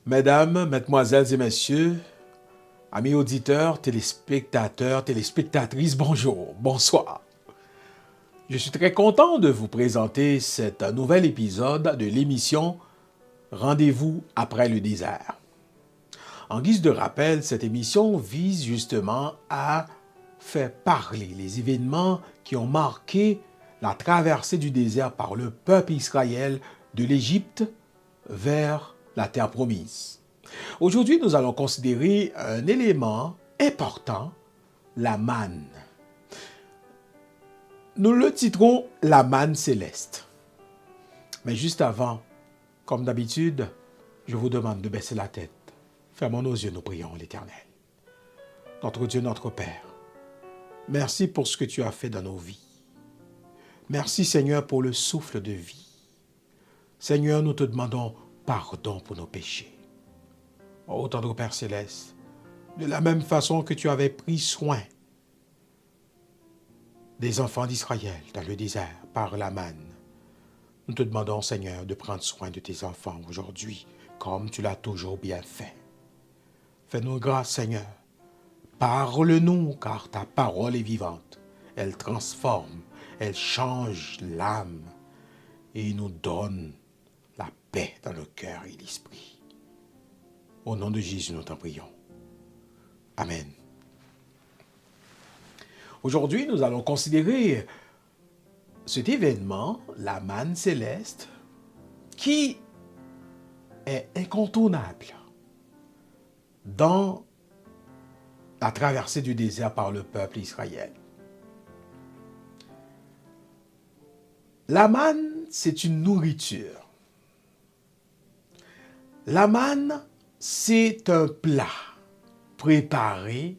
Mesdames, Mesdemoiselles et Messieurs, amis auditeurs, téléspectateurs, téléspectatrices, bonjour, bonsoir. Je suis très content de vous présenter cet nouvel épisode de l'émission Rendez-vous après le désert. En guise de rappel, cette émission vise justement à faire parler les événements qui ont marqué la traversée du désert par le peuple Israël de l'Égypte vers la terre promise. Aujourd'hui, nous allons considérer un élément important, la manne. Nous le titrons la manne céleste. Mais juste avant, comme d'habitude, je vous demande de baisser la tête. Fermons nos yeux, nous prions l'Éternel. Notre Dieu, notre Père, merci pour ce que tu as fait dans nos vies. Merci Seigneur pour le souffle de vie. Seigneur, nous te demandons pardon pour nos péchés. Ô tendre Père Céleste, de la même façon que tu avais pris soin des enfants d'Israël dans le désert par la manne, nous te demandons, Seigneur, de prendre soin de tes enfants aujourd'hui, comme tu l'as toujours bien fait. Fais-nous grâce, Seigneur. Parle-nous, car ta parole est vivante. Elle transforme, elle change l'âme et nous donne la paix dans le cœur et l'esprit. Au nom de Jésus, nous t'en prions. Amen. Aujourd'hui, nous allons considérer cet événement, la manne céleste, qui est incontournable dans la traversée du désert par le peuple Israël. La manne, c'est une nourriture. La manne, c'est un plat préparé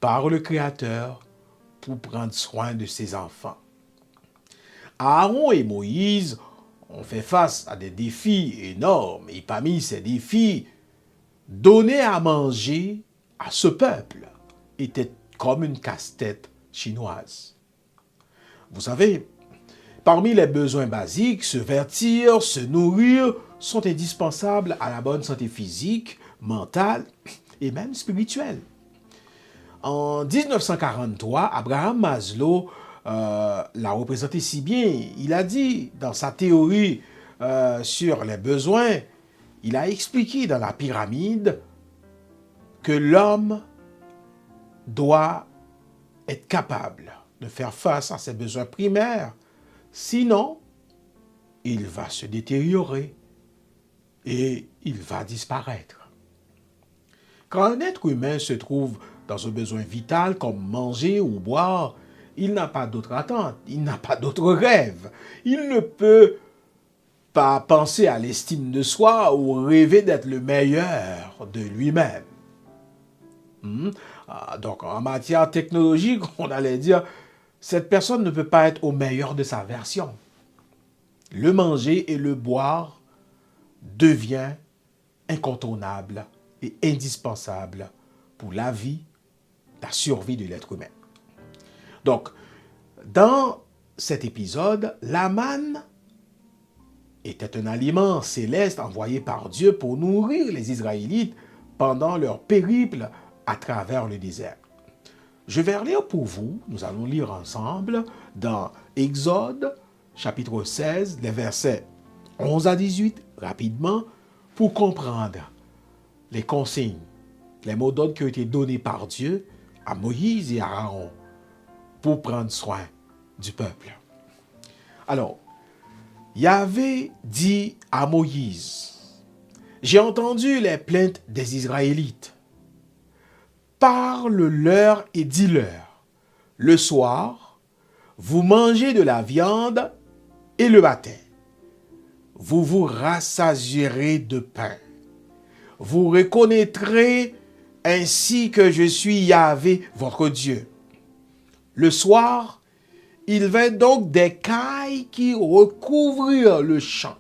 par le Créateur pour prendre soin de ses enfants. Aaron et Moïse ont fait face à des défis énormes et parmi ces défis, donner à manger à ce peuple était comme une casse-tête chinoise. Vous savez, parmi les besoins basiques, se vêtir, se nourrir sont indispensables à la bonne santé physique, mentale et même spirituelle. En 1943, Abraham Maslow l'a représenté si bien. Il a dit dans sa théorie sur les besoins, il a expliqué dans la pyramide que l'homme doit être capable de faire face à ses besoins primaires. Sinon, il va se détériorer et il va disparaître. Quand un être humain se trouve dans un besoin vital comme manger ou boire, il n'a pas d'autre attente, il n'a pas d'autre rêve. Il ne peut pas penser à l'estime de soi ou rêver d'être le meilleur de lui-même. Donc en matière technologique, on allait dire, cette personne ne peut pas être au meilleur de sa version. Le manger et le boire devient incontournable et indispensable pour la vie, la survie de l'être humain. Donc, dans cet épisode, la manne était un aliment céleste envoyé par Dieu pour nourrir les Israélites pendant leur périple à travers le désert. Je vais lire pour vous, nous allons lire ensemble dans Exode, chapitre 16, les versets 11 à 18, rapidement, pour comprendre les consignes, les mots d'ordre qui ont été donnés par Dieu à Moïse et à Aaron pour prendre soin du peuple. Alors, Yahvé dit à Moïse, « J'ai entendu les plaintes des Israélites. Parle-leur et dis-leur, le soir, vous mangez de la viande et le matin, vous vous rassasierez de pain. Vous reconnaîtrez ainsi que je suis Yahvé, votre Dieu. Le soir, il vint donc des cailles qui recouvrirent le champ.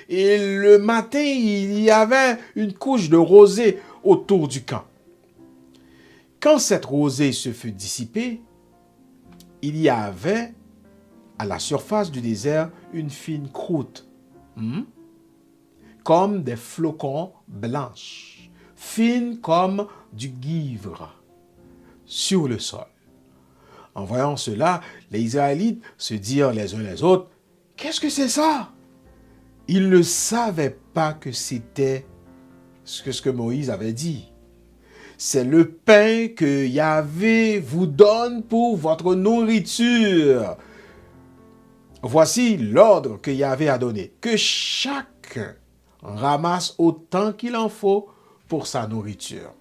Et le matin, il y avait une couche de rosée autour du camp. Quand cette rosée se fut dissipée, il y avait à la surface du désert une fine croûte, comme des flocons blanches, fines comme du givre, sur le sol. En voyant cela, les Israélites se dirent les uns les autres, « Qu'est-ce que c'est ça ?» Ils ne savaient pas que c'était ce que Moïse avait dit. C'est le pain que Yahvé vous donne pour votre nourriture. Voici l'ordre que Yahvé a donné, que chacun ramasse autant qu'il en faut pour sa nourriture.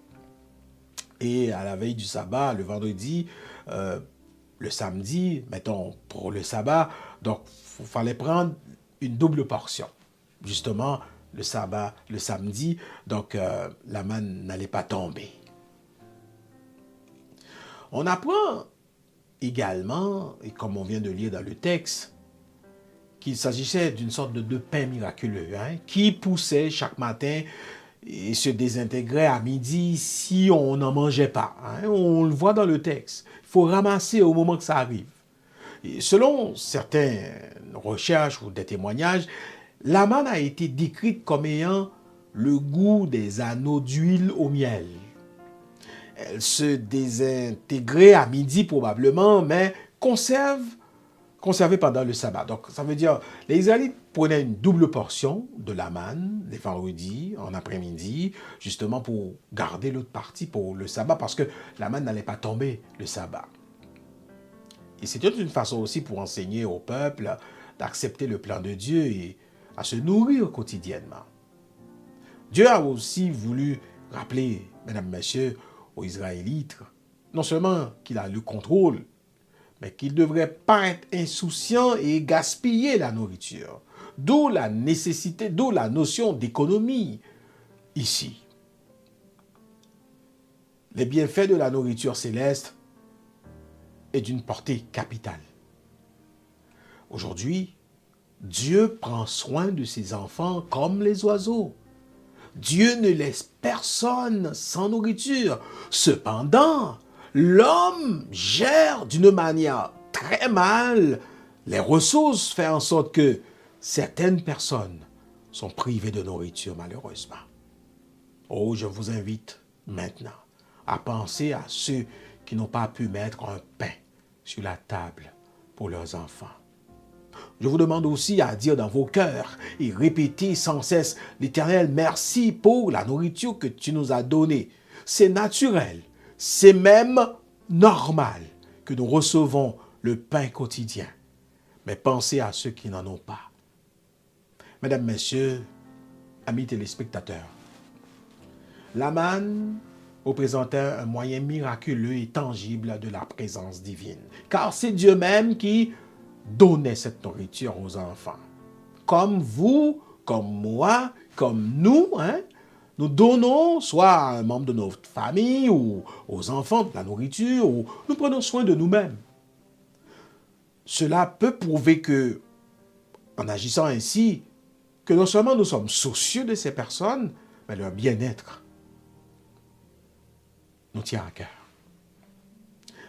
Et à la veille du sabbat, le vendredi, le samedi, mettons pour le sabbat, donc il fallait prendre une double portion. Justement, le sabbat, le samedi, donc la manne n'allait pas tomber. On apprend également, et comme on vient de lire dans le texte, qu'il s'agissait d'une sorte de pain miraculeux qui poussait chaque matin et se désintégrait à midi si on n'en mangeait pas. On le voit dans le texte. Il faut ramasser au moment que ça arrive. Et selon certaines recherches ou des témoignages, la manne a été décrite comme ayant le goût des anneaux d'huile au miel. Elle se désintégrait à midi probablement, mais conservée pendant le sabbat. Donc ça veut dire, les Israélites prenaient une double portion de la manne les vendredis, en après-midi, justement pour garder l'autre partie pour le sabbat, parce que la manne n'allait pas tomber le sabbat. Et c'était une façon aussi pour enseigner au peuple d'accepter le plan de Dieu et à se nourrir quotidiennement. Dieu a aussi voulu rappeler, mesdames, messieurs, aux Israélites, non seulement qu'il a le contrôle, mais qu'il ne devrait pas être insouciant et gaspiller la nourriture. D'où la nécessité, d'où la notion d'économie ici. Les bienfaits de la nourriture céleste est d'une portée capitale. Aujourd'hui, Dieu prend soin de ses enfants comme les oiseaux. Dieu ne laisse personne sans nourriture. Cependant, l'homme gère d'une manière très mal les ressources, fait en sorte que certaines personnes sont privées de nourriture malheureusement. Oh, je vous invite maintenant à penser à ceux qui n'ont pas pu mettre un pain sur la table pour leurs enfants. Je vous demande aussi à dire dans vos cœurs et répéter sans cesse, l'Éternel, merci pour la nourriture que tu nous as donnée. C'est naturel, c'est même normal que nous recevons le pain quotidien. Mais pensez à ceux qui n'en ont pas. Mesdames, Messieurs, amis téléspectateurs, la manne représentait un moyen miraculeux et tangible de la présence divine. Car c'est Dieu même qui donnait cette nourriture aux enfants. Comme vous, comme moi, comme nous, nous donnons soit à un membre de notre famille ou aux enfants de la nourriture, ou nous prenons soin de nous-mêmes. Cela peut prouver que, en agissant ainsi, que non seulement nous sommes soucieux de ces personnes, mais leur bien-être nous tient à cœur.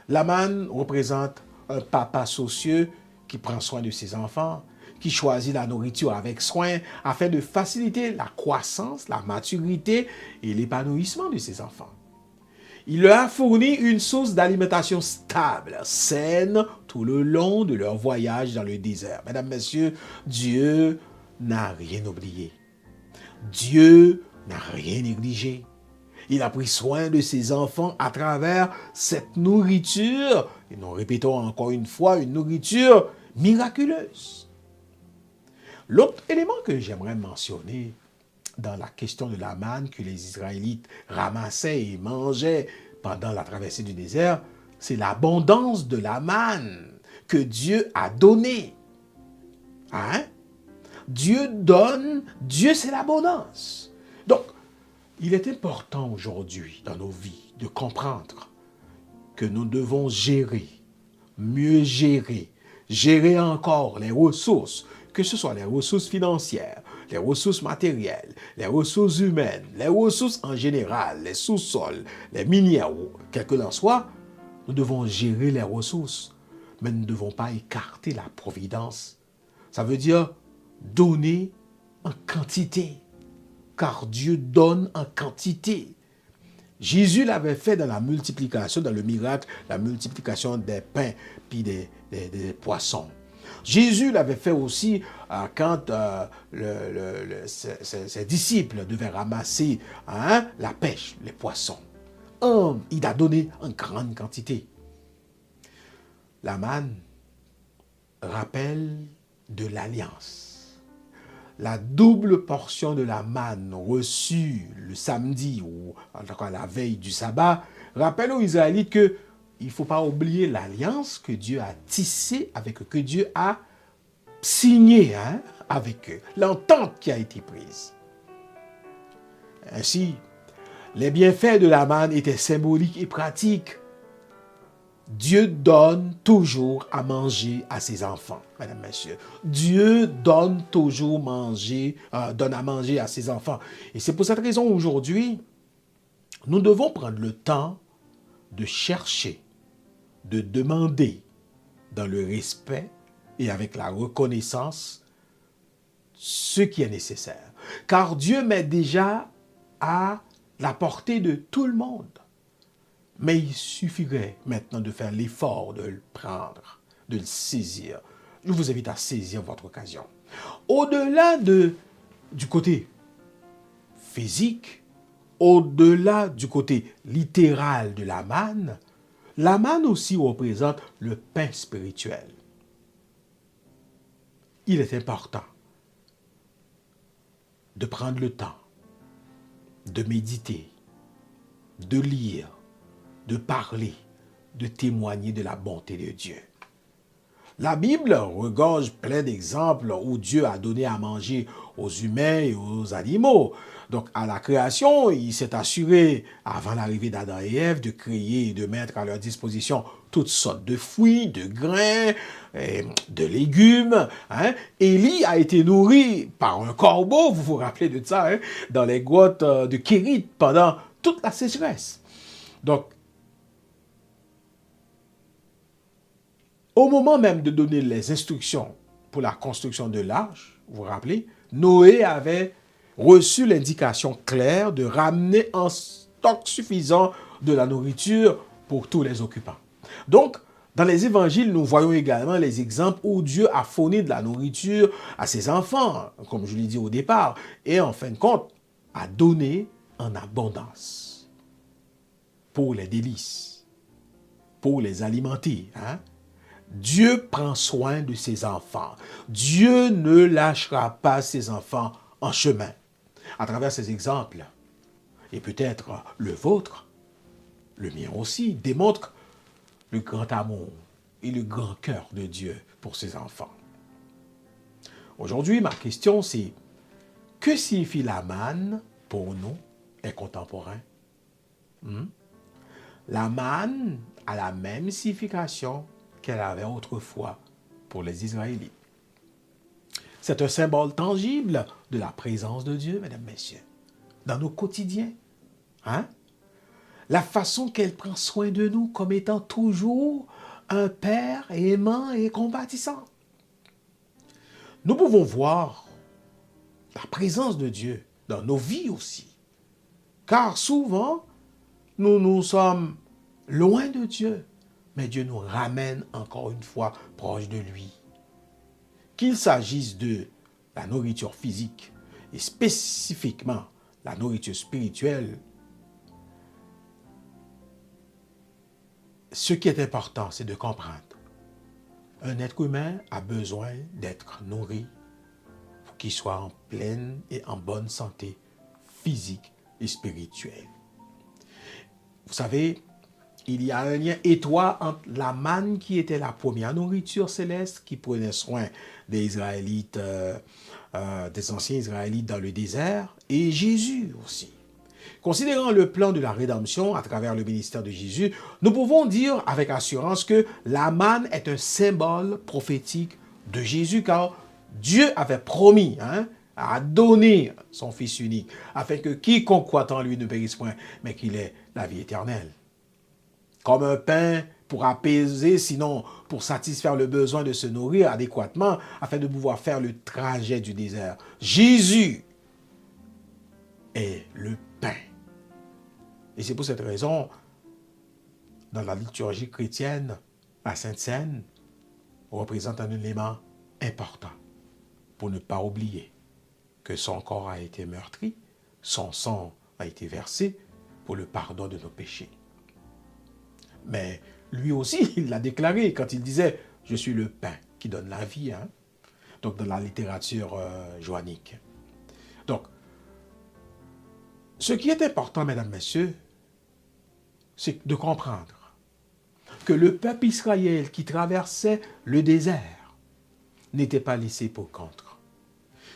La manne représente un papa soucieux qui prend soin de ses enfants, qui choisit la nourriture avec soin afin de faciliter la croissance, la maturité et l'épanouissement de ses enfants. Il leur a fourni une source d'alimentation stable, saine, tout le long de leur voyage dans le désert. Mesdames, Messieurs, Dieu n'a rien oublié. Dieu n'a rien négligé. Il a pris soin de ses enfants à travers cette nourriture, et nous répétons encore une fois, une nourriture miraculeuse. L'autre élément que j'aimerais mentionner dans la question de la manne que les Israélites ramassaient et mangeaient pendant la traversée du désert, c'est l'abondance de la manne que Dieu a donnée. Dieu donne, Dieu c'est l'abondance. Donc, il est important aujourd'hui dans nos vies de comprendre que nous devons gérer, mieux gérer encore les ressources, que ce soit les ressources financières, les ressources matérielles, les ressources humaines, les ressources en général, les sous-sols, les minéraux, quel que l'en soit, nous devons gérer les ressources, mais nous ne devons pas écarter la providence. Ça veut dire donner en quantité. car Dieu donne en quantité. Jésus l'avait fait dans la multiplication, dans le miracle, la multiplication des pains puis des poissons. Jésus l'avait fait aussi quand ses disciples devaient ramasser la pêche, les poissons. Il a donné en grande quantité. La manne rappelle de l'alliance. La double portion de la manne reçue le samedi ou en tout cas la veille du sabbat rappelle aux Israélites qu'il ne faut pas oublier l'alliance que Dieu a tissée avec eux, que Dieu a signée avec eux, l'entente qui a été prise. Ainsi, les bienfaits de la manne étaient symboliques et pratiques. Dieu donne toujours à manger à ses enfants, mesdames, messieurs. Dieu donne toujours donne à manger à ses enfants. Et c'est pour cette raison aujourd'hui, nous devons prendre le temps de chercher, de demander dans le respect et avec la reconnaissance ce qui est nécessaire. Car Dieu met déjà à la portée de tout le monde. Mais il suffirait maintenant de faire l'effort de le prendre, de le saisir. Je vous invite à saisir votre occasion. Au-delà du côté physique, au-delà du côté littéral de la manne aussi représente le pain spirituel. Il est important de prendre le temps, de méditer, de lire, de parler, de témoigner de la bonté de Dieu. La Bible regorge plein d'exemples où Dieu a donné à manger aux humains et aux animaux. Donc, à la création, il s'est assuré, avant l'arrivée d'Adam et Ève, de créer et de mettre à leur disposition toutes sortes de fruits, de grains, de légumes. Élie a été nourri par un corbeau, vous vous rappelez de ça, dans les grottes de Kérit pendant toute la sécheresse. Donc, au moment même de donner les instructions pour la construction de l'arche, vous vous rappelez, Noé avait reçu l'indication claire de ramener un stock suffisant de la nourriture pour tous les occupants. Donc, dans les évangiles, nous voyons également les exemples où Dieu a fourni de la nourriture à ses enfants, comme je l'ai dit au départ, et en fin de compte, a donné en abondance pour les délices, pour les alimenter. Dieu prend soin de ses enfants. Dieu ne lâchera pas ses enfants en chemin. À travers ces exemples, et peut-être le vôtre, le mien aussi, démontre le grand amour et le grand cœur de Dieu pour ses enfants. Aujourd'hui, ma question c'est, que signifie la manne pour nous, les contemporains? La manne a la même signification qu'elle avait autrefois pour les Israélites. C'est un symbole tangible de la présence de Dieu, mesdames, messieurs, dans nos quotidiens. La façon qu'elle prend soin de nous comme étant toujours un Père aimant et compatissant. Nous pouvons voir la présence de Dieu dans nos vies aussi. Car souvent, nous sommes loin de Dieu. Mais Dieu nous ramène encore une fois proche de lui. Qu'il s'agisse de la nourriture physique et spécifiquement la nourriture spirituelle, ce qui est important, c'est de comprendre. Un être humain a besoin d'être nourri pour qu'il soit en pleine et en bonne santé physique et spirituelle. Vous savez, il y a un lien étroit entre la manne qui était la première nourriture céleste qui prenait soin des Israélites, des anciens Israélites dans le désert, et Jésus aussi. Considérant le plan de la rédemption à travers le ministère de Jésus, nous pouvons dire avec assurance que la manne est un symbole prophétique de Jésus, car Dieu avait promis à donner son Fils unique, afin que quiconque croit en lui ne périsse point, mais qu'il ait la vie éternelle. Comme un pain pour apaiser, sinon pour satisfaire le besoin de se nourrir adéquatement, afin de pouvoir faire le trajet du désert. Jésus est le pain. Et c'est pour cette raison, dans la liturgie chrétienne, la Sainte Seine représente un élément important pour ne pas oublier que son corps a été meurtri, son sang a été versé pour le pardon de nos péchés. Mais lui aussi, il l'a déclaré quand il disait « Je suis le pain qui donne la vie ». Donc, dans la littérature joannique. Donc, ce qui est important, mesdames, messieurs, c'est de comprendre que le peuple Israël qui traversait le désert n'était pas laissé pour compte.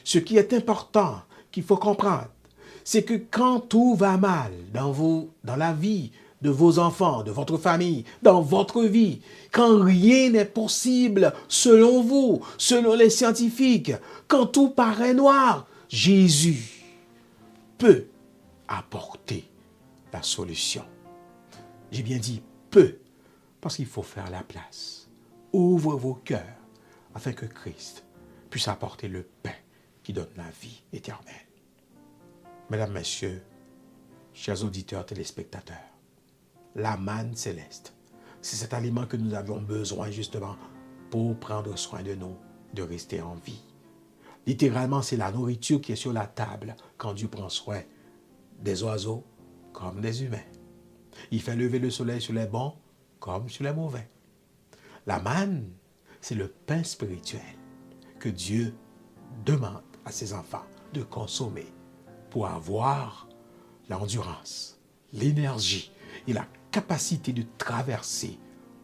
Ce qui est important, qu'il faut comprendre, c'est que quand tout va mal dans la vie de vos enfants, de votre famille, dans votre vie, quand rien n'est possible selon vous, selon les scientifiques, quand tout paraît noir, Jésus peut apporter la solution. J'ai bien dit peut, parce qu'il faut faire la place. Ouvrez vos cœurs afin que Christ puisse apporter le pain qui donne la vie éternelle. Mesdames, Messieurs, chers auditeurs, téléspectateurs, la manne céleste, c'est cet aliment que nous avions besoin justement pour prendre soin de nous, de rester en vie. Littéralement, c'est la nourriture qui est sur la table quand Dieu prend soin des oiseaux comme des humains. Il fait lever le soleil sur les bons comme sur les mauvais. La manne, c'est le pain spirituel que Dieu demande à ses enfants de consommer pour avoir l'endurance, l'énergie et la capacité de traverser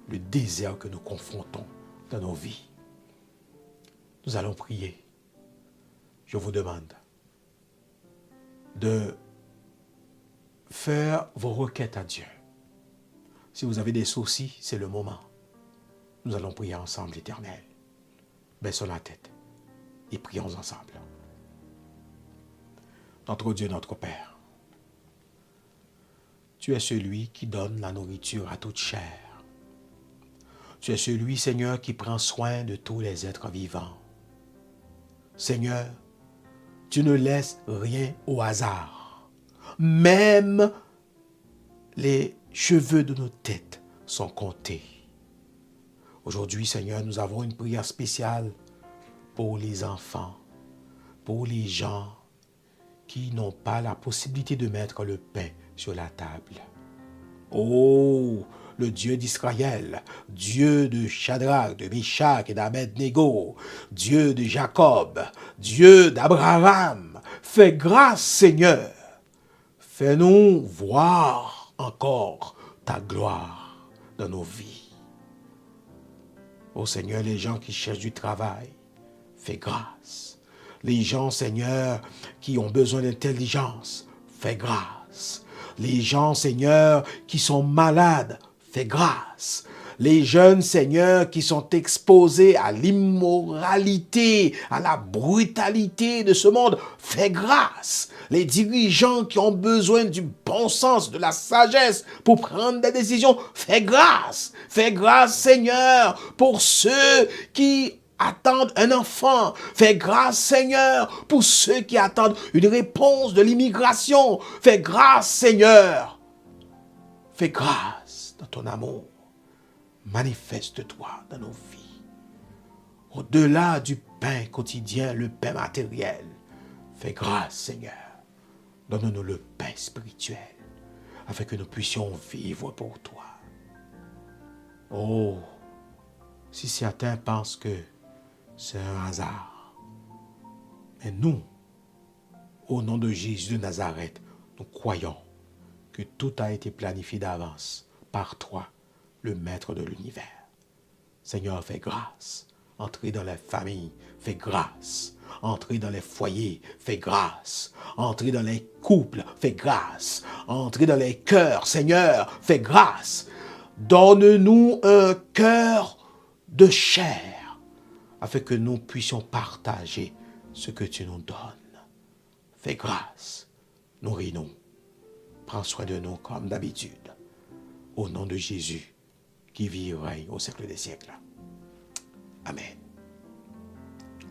le désert que nous confrontons dans nos vies. Nous allons prier. Je vous demande de faire vos requêtes à Dieu. Si vous avez des soucis, c'est le moment. Nous allons prier ensemble, l'Éternel. Baissons la tête et prions ensemble. Notre Dieu, notre Père, tu es celui qui donne la nourriture à toute chair. Tu es celui, Seigneur, qui prend soin de tous les êtres vivants. Seigneur, tu ne laisses rien au hasard. Même les cheveux de nos têtes sont comptés. Aujourd'hui, Seigneur, nous avons une prière spéciale pour les enfants, pour les gens qui n'ont pas la possibilité de mettre le pain sur la table. Oh, le Dieu d'Israël, Dieu de Shadrach, de Meshach et d'Abed-Négo, Dieu de Jacob, Dieu d'Abraham, fais grâce, Seigneur. Fais-nous voir encore ta gloire dans nos vies. Oh Seigneur, les gens qui cherchent du travail, fais grâce. Les gens, Seigneur, qui ont besoin d'intelligence, fais grâce. Les gens, Seigneur, qui sont malades, fais grâce. Les jeunes, Seigneur, qui sont exposés à l'immoralité, à la brutalité de ce monde, fais grâce. Les dirigeants qui ont besoin du bon sens, de la sagesse pour prendre des décisions, fais grâce. Fais grâce, Seigneur, pour ceux qui attendent un enfant. Fais grâce, Seigneur, pour ceux qui attendent une réponse de l'immigration. Fais grâce, Seigneur. Fais grâce dans ton amour. Manifeste-toi dans nos vies. Au-delà du pain quotidien, le pain matériel, fais grâce, Seigneur. Donne-nous le pain spirituel, afin que nous puissions vivre pour toi. Oh, si certains pensent que c'est un hasard, mais nous, au nom de Jésus de Nazareth, nous croyons que tout a été planifié d'avance par toi, le Maître de l'univers. Seigneur, fais grâce. Entrez dans les familles, fais grâce. Entrez dans les foyers, fais grâce. Entrez dans les couples, fais grâce. Entrez dans les cœurs, Seigneur, fais grâce. Donne-nous un cœur de chair, afin que nous puissions partager ce que tu nous donnes. Fais grâce, nourris-nous. Prends soin de nous comme d'habitude. Au nom de Jésus, qui vit et règne au siècle des siècles. Amen.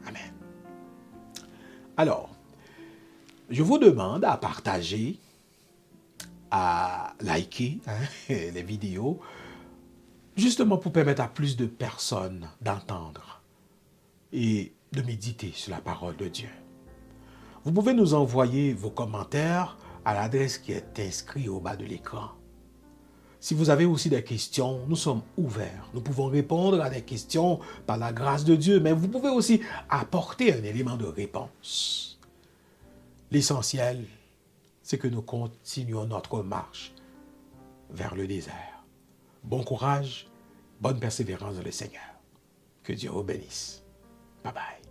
Amen. Alors, Je vous demande à partager, à liker les vidéos, justement pour permettre à plus de personnes d'entendre et de méditer sur la parole de Dieu. Vous pouvez nous envoyer vos commentaires à l'adresse qui est inscrite au bas de l'écran. Si vous avez aussi des questions, nous sommes ouverts. Nous pouvons répondre à des questions par la grâce de Dieu, mais vous pouvez aussi apporter un élément de réponse. L'essentiel, c'est que nous continuons notre marche vers le désert. Bon courage, bonne persévérance dans le Seigneur. Que Dieu vous bénisse. Bye bye.